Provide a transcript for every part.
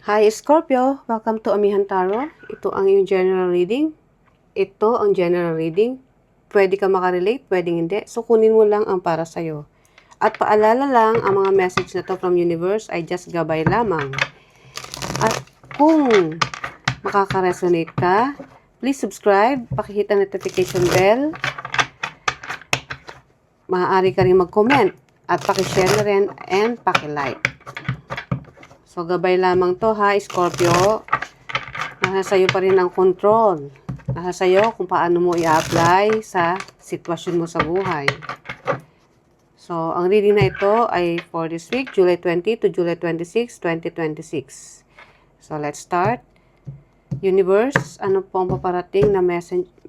Hi Scorpio! Welcome to Amihan Tarot. Ito ang iyong general reading. Ito ang general reading. Pwede ka makarelate, pwedeng hindi. So kunin mo lang ang para sa'yo. At paalala lang, ang mga message na to from universe ay just gabay lamang. At kung makaka-resonate ka, please subscribe, pakihit ang notification bell. Maaari ka rin mag-comment at pakishare na rin and pakilike. So, gabay lamang to ha, Scorpio. Nasa sayo pa rin ang control. Nasa sayo kung paano mo i-apply sa sitwasyon mo sa buhay. So, ang reading na ito ay for this week, July 20 to July 26, 2026. So, let's start. Universe, ano po ang paparating na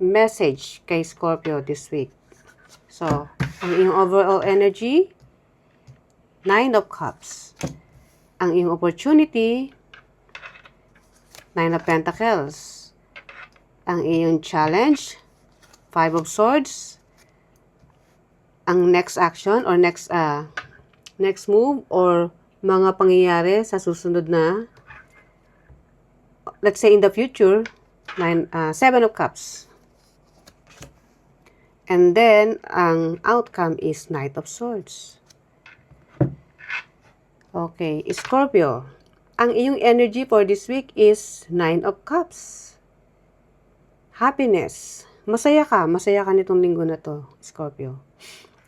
message kay Scorpio this week? So, ang iyong overall energy, 9 of Cups. Ang iyong opportunity, 9 of Pentacles. Ang iyong challenge, 5 of Swords. Ang next action or next move or mga pangyayari sa susunod na, let's say in the future, 7 of Cups. And then, ang outcome is Knight of Swords. Okay, Scorpio, ang iyong energy for this week is 9 of Cups. Happiness. Masaya ka nitong linggo na to, Scorpio.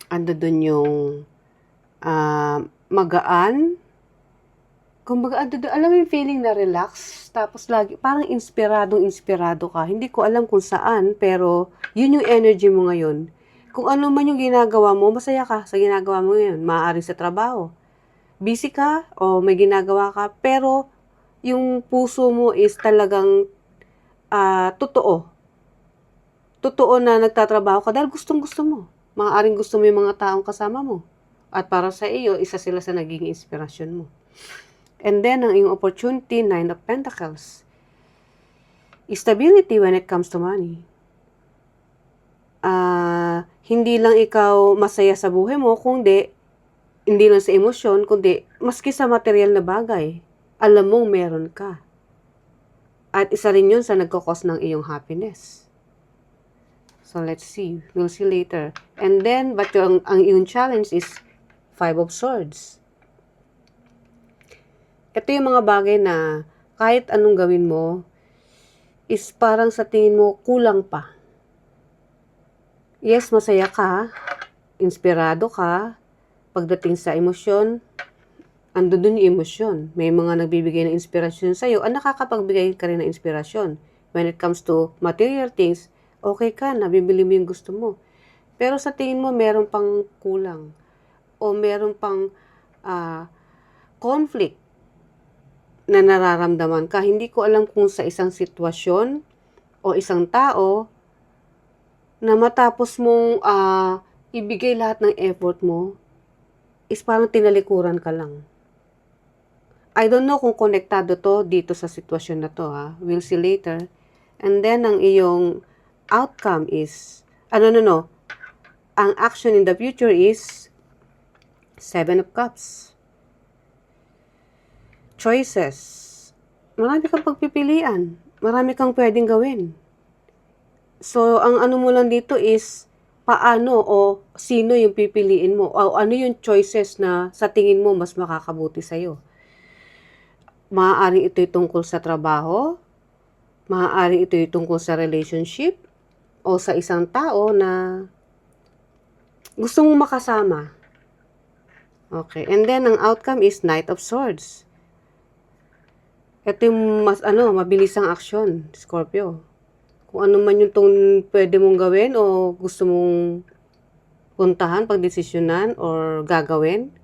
Ando dun yung magaan. Kumbaga, ando dun, alam mo yung feeling na relax, tapos lagi, parang inspirado ka. Hindi ko alam kung saan, pero yun yung energy mo ngayon. Kung ano man yung ginagawa mo, masaya ka sa ginagawa mo ngayon. Maaari sa trabaho. Busy ka o may ginagawa ka, pero yung puso mo is talagang totoo. Totoo na nagtatrabaho ka dahil gustong-gusto mo. Maaaring gusto mo yung mga taong kasama mo. At para sa iyo, isa sila sa naging inspirasyon mo. And then, ang iyong opportunity, 9 of Pentacles. Stability when it comes to money. Hindi lang ikaw masaya sa buhay mo, kundi hindi lang sa emosyon, kundi maski sa material na bagay, alam mong meron ka. At isa rin yun sa nagkakos ng iyong happiness. So, let's see. We'll see later. And then, but ang iyong challenge is 5 of Swords. Ito yung mga bagay na kahit anong gawin mo, is parang sa tingin mo, kulang pa. Yes, masaya ka, inspirado ka, pagdating sa emosyon, ando dun yung emosyon. May mga nagbibigay ng inspirasyon sa'yo, nakakapagbigay ka rin ng inspirasyon. When it comes to material things, okay ka, nabibili mo yung gusto mo. Pero sa tingin mo, meron pang kulang. O meron pang conflict na nararamdaman ka. Hindi ko alam kung sa isang sitwasyon o isang tao na matapos mong ibigay lahat ng effort mo, is parang tinalikuran ka lang. I don't know kung konektado to dito sa sitwasyon na to ha. We'll see later. And then, ang iyong outcome is, ang action in the future is 7 of Cups. Choices. Marami kang pagpipilian. Marami kang pwedeng gawin. So, ang ano mo lang dito is, paano o sino yung pipiliin mo o ano yung choices na sa tingin mo mas makakabuti sa'yo. Maaaring ito'y tungkol sa trabaho, maaaring ito'y tungkol sa relationship o sa isang tao na gusto mong makasama. Okay, and then ang outcome is Knight of Swords. Ito yung mabilis ang aksyon, Scorpio. Kung ano man yung pwede mong gawin o gusto mong puntahan, pagdesisyonan or gagawin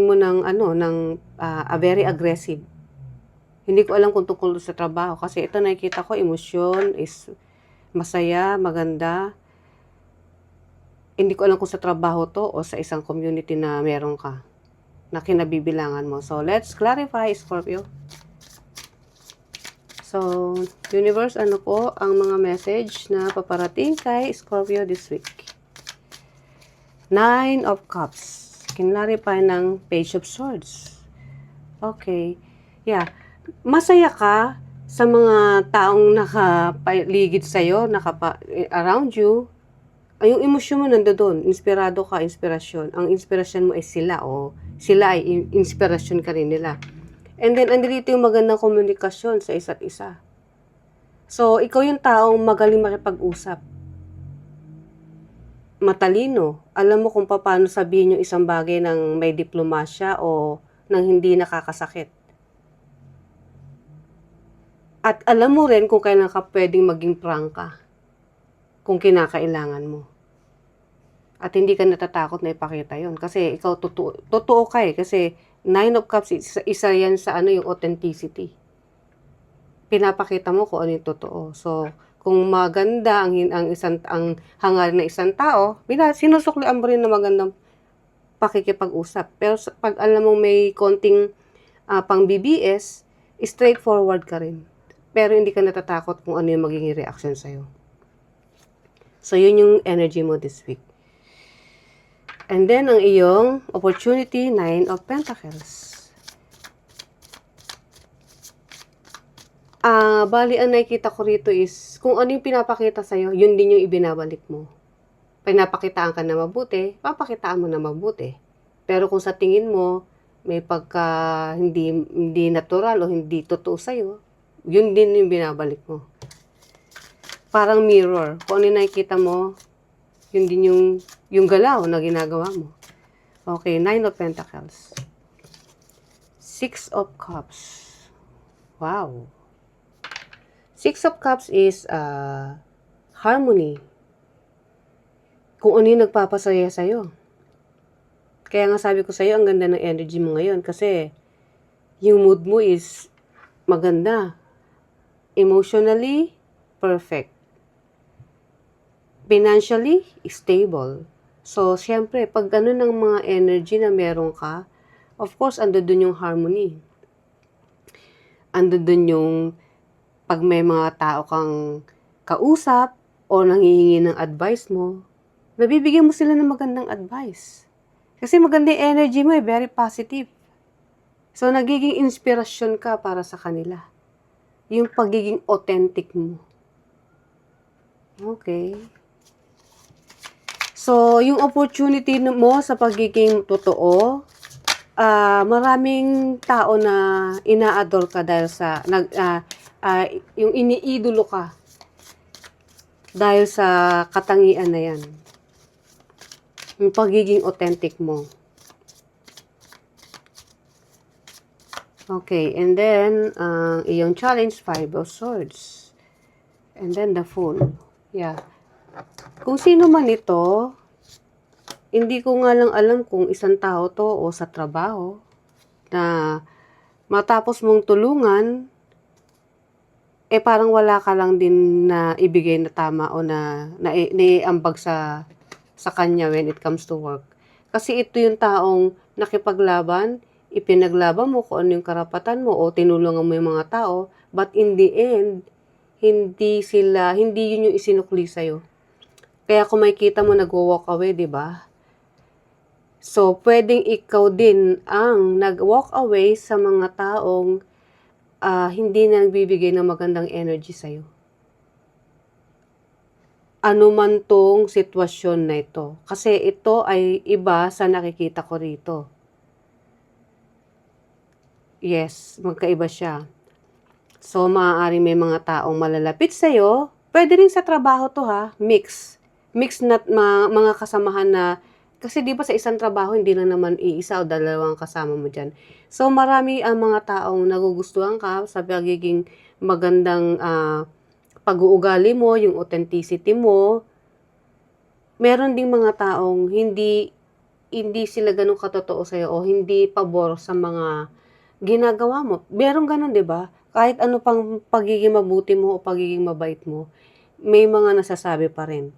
mo ng very aggressive. Hindi ko alam kung tungkol sa trabaho kasi ito nakikita ko, emosyon is masaya, maganda. Hindi ko alam kung sa trabaho to o sa isang community na meron ka na kinabibilangan mo. So, let's clarify, Scorpio. So, universe, ano po ang mga message na paparating kay Scorpio this week? 9 of Cups. Kinlarify ng Page of Swords. Okay. Yeah. Masaya ka sa mga taong nakapaligid sa'yo, around you. Ay, yung emosyon mo nandoon, inspirado ka, inspirasyon. Ang inspirasyon mo ay sila, o sila ay inspirasyon ka rin nila. And then, andito yung magandang komunikasyon sa isa't isa. So, ikaw yung taong magaling makipag-usap. Matalino. Alam mo kung paano sabihin yung isang bagay ng may diplomasya o ng hindi nakakasakit. At alam mo rin kung kailan ka pwedeng maging prangka kung kinakailangan mo. At hindi ka natatakot na ipakita yon kasi ikaw totoo ka eh. Kasi 9 of Cups, isa yan sa yung authenticity. Pinapakita mo kung ano yung totoo. So, kung maganda ang hangarin ng isang tao, sinusuklian mo rin na magandang pakikipag-usap. Pero pag alam mo may konting pang BBS, straightforward ka rin. Pero hindi ka natatakot kung ano yung magiging reaction sa'yo. So, yun yung energy mo this week. And then, ang iyong opportunity, 9 of Pentacles. Bali, ang nakikita ko rito is, kung ano yung pinapakita sa'yo, yun din yung ibinabalik mo. Pinapakitaan ka na mabuti, papakitaan mo na mabuti. Pero kung sa tingin mo, may pagka hindi natural o hindi totoo sa'yo, yun din yung binabalik mo. Parang mirror. Kung ano yung nakikita mo, yun din yung galaw na ginagawa mo. Okay, 9 of Pentacles. 6 of Cups. Wow. 6 of Cups is harmony. Kung ano yung nagpapasaya sa'yo. Kaya nga sabi ko sa'yo, ang ganda ng energy mo ngayon kasi yung mood mo is maganda. Emotionally, perfect. Financially, stable. So, syempre, pag ano ng mga energy na meron ka, of course, ando dun yung harmony. Ando dun yung pag may mga tao kang kausap o nanghihingi ng advice mo, nabibigyan mo sila ng magandang advice. Kasi maganda yung energy mo, very positive. So, nagiging inspirasyon ka para sa kanila. Yung pagiging authentic mo. Okay. So, yung opportunity mo sa pagiging totoo, maraming tao na ina-adore ka dahil sa, yung iniidolo ka dahil sa katangian na yan. Yung pagiging authentic mo. Okay, and then, iyong challenge, 5 of Swords. And then, the Fool. Yeah. Kung sino man ito, hindi ko nga lang alam kung isang tao to o sa trabaho, na matapos mong tulungan, parang wala ka lang din na ibigay na tama o na naiambag sa kanya when it comes to work. Kasi ito yung taong nakipaglaban, ipinaglaban mo kung ano yung karapatan mo o tinulungan mo yung mga tao, but in the end, hindi yun yung isinukli sa'yo. Kaya kung makikita mo nag-walk away, di ba? So, pwedeng ikaw din ang nag-walk away sa mga taong hindi na nagbibigay ng magandang energy sa'yo. Ano man tong sitwasyon na ito. Kasi ito ay iba sa nakikita ko rito. Yes, magkaiba siya. So, maaaring may mga taong malalapit sa'yo. Pwede rin sa trabaho to ha, mix. Mix na mga kasamahan na, kasi di ba sa isang trabaho, hindi lang naman iisa o dalawang kasama mo dyan. So, marami ang mga taong nagugustuhan ka sa pagiging magandang pag-uugali mo, yung authenticity mo. Meron ding mga taong hindi sila ganun katotoo sa'yo o hindi pabor sa mga ginagawa mo. Meron ganun, di ba? Kahit ano pang pagiging mabuti mo o pagiging mabait mo, may mga nasasabi pa rin.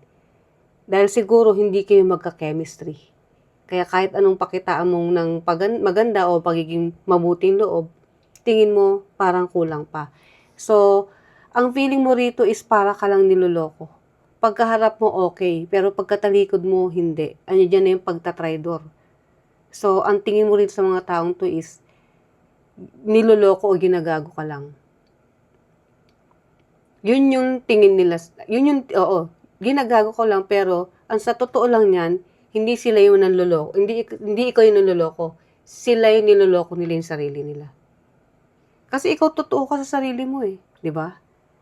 Dahil siguro hindi kayo magka-chemistry. Kaya kahit anong pakitaan mong ng maganda o pagiging mabuting loob, tingin mo parang kulang pa. So, ang feeling mo rito is para ka lang niloloko. Pagkaharap mo okay, pero pagkatalikod mo hindi. Ano dyan na yung pagtatraidor. So, ang tingin mo rin sa mga taong to is, niloloko o ginagago ka lang. Yun yung tingin nila, yun yung, oo, ginagago ko lang, pero ang sa totoo lang yan, hindi sila yung nanloloko, hindi ikaw yung nanloloko, sila yung niloloko nila yung sarili nila. Kasi ikaw totoo ka sa sarili mo eh, di ba?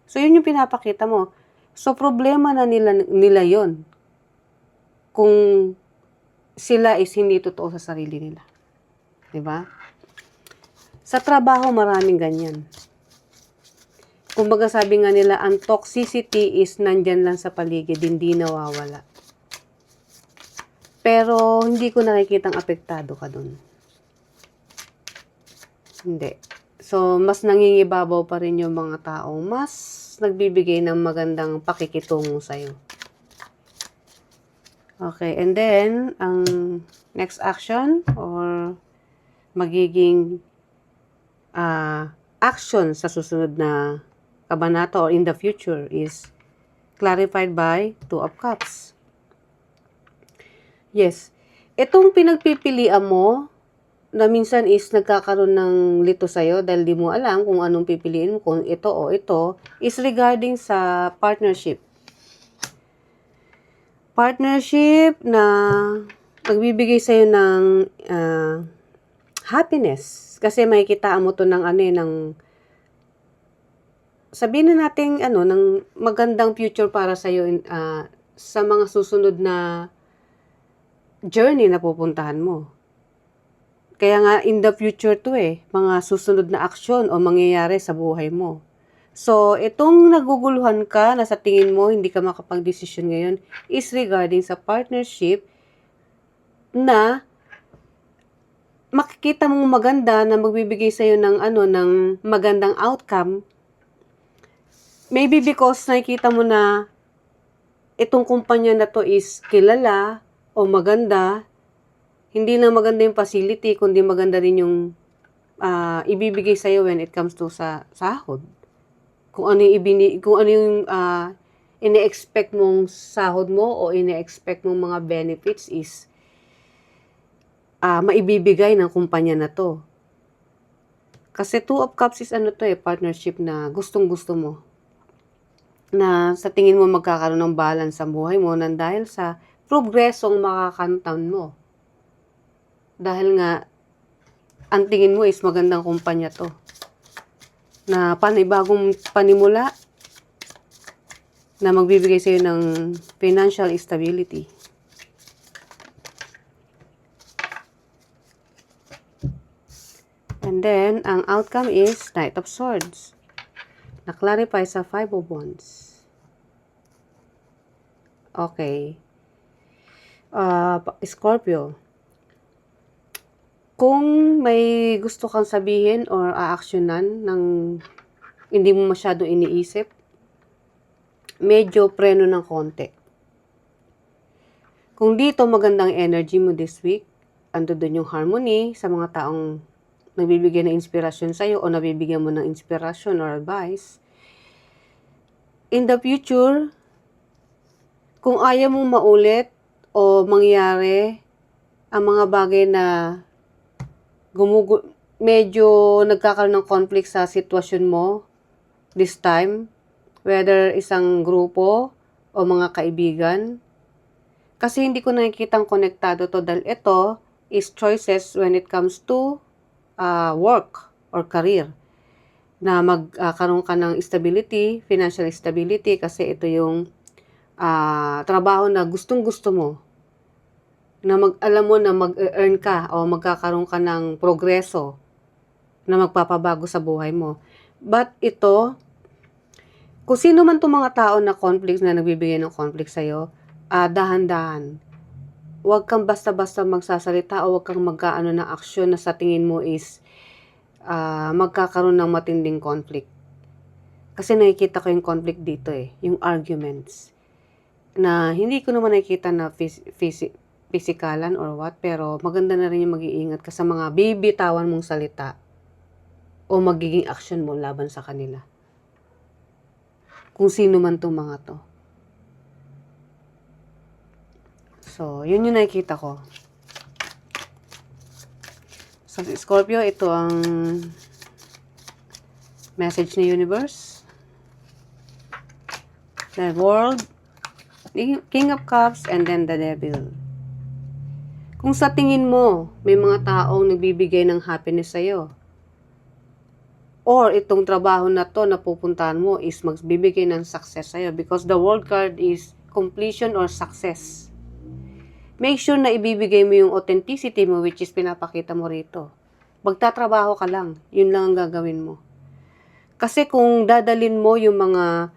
So yun yung pinapakita mo. So problema na nila yon kung sila is hindi totoo sa sarili nila. Di ba? Sa trabaho maraming ganyan. Kumbaga sabi nga nila, ang toxicity is nandyan lang sa paligid, hindi nawawala. Pero hindi ko nakikitang apektado ka dun. Hindi. So, mas nangingibabaw pa rin yung mga taong mas nagbibigay ng magandang pakikitungo sa'yo. Okay, and then, ang next action or magiging action sa susunod na kabanata or in the future is clarified by Two of Cups. Yes, itong pinagpipilian mo na minsan is nagkakaroon ng lito sa'yo dahil di mo alam kung anong pipiliin mo, kung ito o ito, is regarding sa partnership. Partnership na magbibigay sa'yo ng happiness. Kasi makikitaan mo to ng ng sabihin na natin ng magandang future para sa iyo sa mga susunod na journey na pupuntahan mo. Kaya nga in the future to mga susunod na aksyon o mangyayari sa buhay mo. So, itong naguguluhan ka na sa tingin mo hindi ka makapag-desisyon ngayon is regarding sa partnership na makikita mong maganda na magbibigay sa iyo ng ng magandang outcome. Maybe because nakikita mo na itong kumpanya na to is kilala o maganda, hindi lang maganda yung facility, kundi maganda rin yung ibibigay sa'yo when it comes to sa sahod. Kung ano yung ine-expect mong sahod mo o ine-expect mong mga benefits is maibibigay ng kumpanya na to. Kasi Two of Cups is partnership na gustong-gusto mo. Na sa tingin mo magkakaroon ng balance sa buhay mo nang dahil sa progresong makakantan mo. Dahil nga, ang tingin mo is magandang kumpanya to. Na panibagong panimula na magbibigay sa'yo ng financial stability. And then, ang outcome is Knight of Swords. Na-clarify sa Five of Wands. Okay. Scorpio. Kung may gusto kang sabihin or aaksyonan ng hindi mo masyado iniisip, medyo preno ng konti. Kung dito magandang energy mo this week, ando doon yung harmony sa mga taong nagbibigay ng inspirasyon sa'yo o nabibigyan mo ng inspirasyon or advice. In the future, kung ayaw mong maulit o mangyari ang mga bagay na medyo nagkakaroon ng conflict sa sitwasyon mo this time, whether isang grupo o mga kaibigan, kasi hindi ko nakikitang konektado to dahil ito is choices when it comes to work or career, na magkaroon ka ng stability, financial stability, kasi ito yung trabaho na gustong-gusto mo, na alam mo na mag-earn ka o magkakaroon ka ng progreso na magpapabago sa buhay mo. But ito, kung sino man itong mga tao na conflict na nagbibigay ng conflict sa'yo, dahan-dahan. Huwag kang basta-basta magsasalita o huwag kang magkaano ng aksyon na sa tingin mo is magkakaroon ng matinding conflict. Kasi nakikita ko yung conflict dito yung arguments. Na hindi ko naman nakikita na physikalan or what, pero maganda na rin yung mag-iingat ka sa mga bibitawan mong salita o magiging action mo laban sa kanila. Kung sino man itong mga to. So, yun yung nakikita ko. So, Scorpio, ito ang message ni Universe. The World, King of Cups, and then the Devil. Kung sa tingin mo, may mga taong nagbibigay ng happiness sa'yo, or itong trabaho na to na pupuntahan mo is magbibigay ng success sa'yo because the World card is completion or success. Make sure na ibibigay mo yung authenticity mo, which is pinapakita mo rito. Magtatrabaho ka lang, yun lang ang gagawin mo. Kasi kung dadalin mo yung mga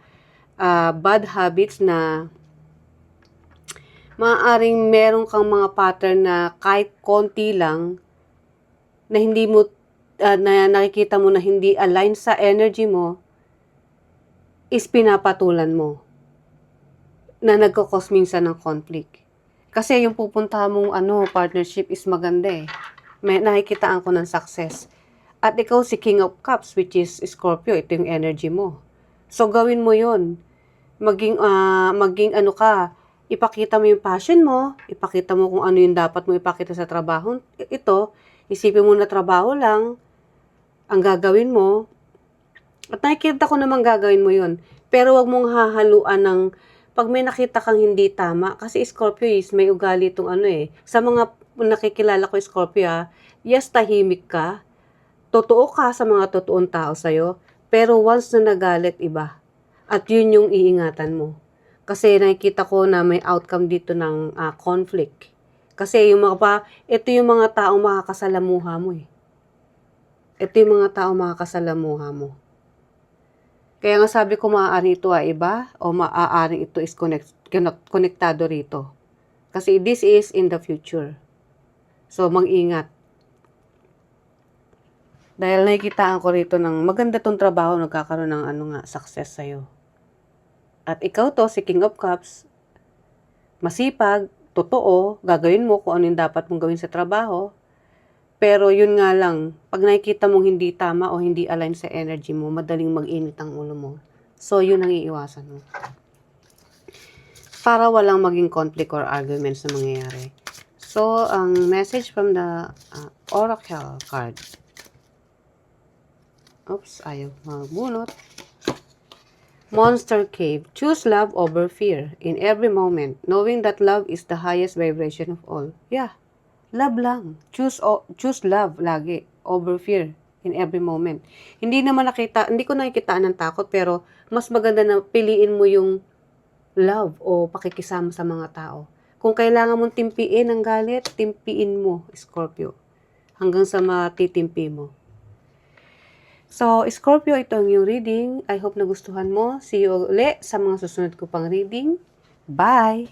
bad habits na maaaring meron kang mga pattern na kahit konti lang na hindi mo na nakikita mo na hindi align sa energy mo is pinapatulan mo na nagkakos minsan ng conflict. Kasi yung pupuntahan mong partnership is maganda eh. May nakikitaan ko ng success. At ikaw si King of Cups, which is Scorpio, ito yung energy mo. So gawin mo yon. Maging ipakita mo yung passion mo, ipakita mo kung ano yung dapat mo ipakita sa trabaho. Ito, isipin mo na trabaho lang ang gagawin mo. At nakikita ko naman gagawin mo yon. Pero wag mong hahaluan ng pag may nakita kang hindi tama. Kasi Scorpio is may ugali itong Sa mga nakikilala ko Scorpio, yes, tahimik ka. Totoo ka sa mga totoong tao sa'yo. Pero once na nagalit, iba. At yun yung iingatan mo. Kasi nakikita ko na may outcome dito ng conflict. Kasi ito yung mga taong makakasalamuha mo eh. Ito yung mga taong makakasalamuha mo. Kaya nga sabi ko maaari ito iba o maaari ito is konektado rito. Kasi this is in the future. So mag-ingat. Dahil nakikitaan ko rito ng maganda tong trabaho, nagkakaroon ng success sa'yo. At ikaw to, si King of Cups, masipag, totoo, gagawin mo kung ano yung dapat mong gawin sa trabaho. Pero yun nga lang, pag nakikita mong hindi tama o hindi align sa energy mo, madaling mag-init ang ulo mo. So yun ang iiwasan mo. Para walang maging conflict or arguments na mangyayari. So, ang message from the Oracle card. Oops, ayaw magbunot. Monster Cave. Choose love over fear in every moment, knowing that love is the highest vibration of all. Yeah, love lang. Choose love lagi over fear in every moment. Hindi ko nakikitaan ng takot, pero mas maganda na piliin mo yung love o pakikisama sa mga tao. Kung kailangan mong timpiin ang galit, timpiin mo, Scorpio. Hanggang sa matitimpi mo. So, Scorpio, ito ang iyong reading. I hope nagustuhan mo. See you ulit sa mga susunod ko pang reading. Bye!